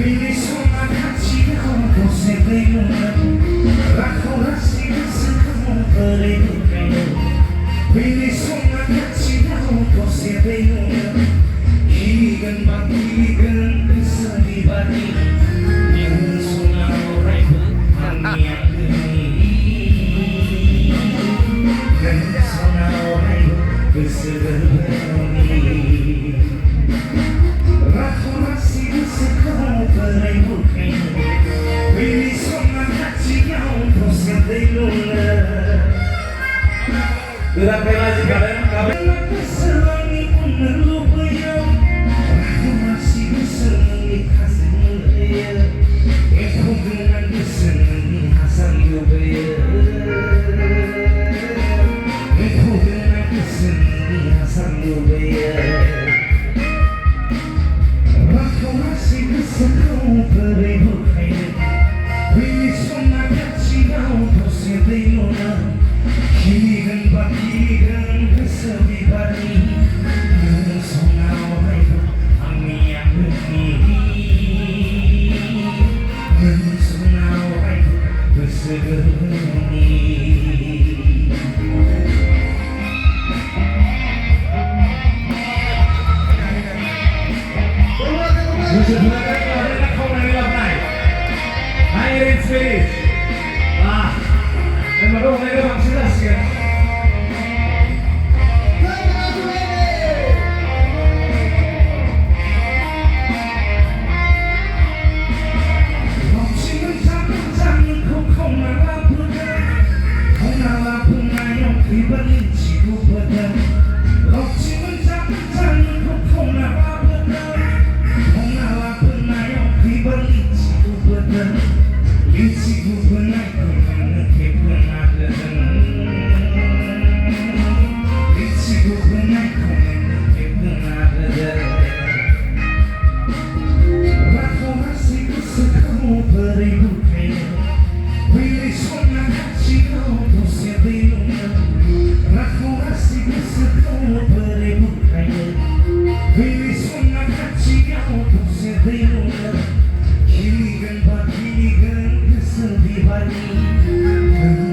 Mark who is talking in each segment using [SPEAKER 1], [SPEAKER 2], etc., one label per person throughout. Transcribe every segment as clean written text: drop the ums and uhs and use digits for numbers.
[SPEAKER 1] Pilih semua kasih kau sebelum Raku rasi kamu berikan Pilih semua kasih kau sebelum Higan bagigan kesedih bagi Yang semua orang hanya demi Dan semua orang kesedih
[SPEAKER 2] Gerak lagi kalian
[SPEAKER 1] keselangi pun melupakan Aku masih keselangi hasil mulia Aku dengan keselangi hasil mulia Aku dengan keselangi hasil mulia Aku masih keselangi beribukan Pilih semua kasih kau sebelum Higan bagigan kesedih bagi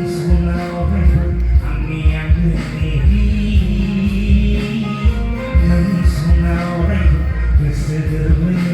[SPEAKER 1] Semua orang kami yang berdiri Semua orang bersegeni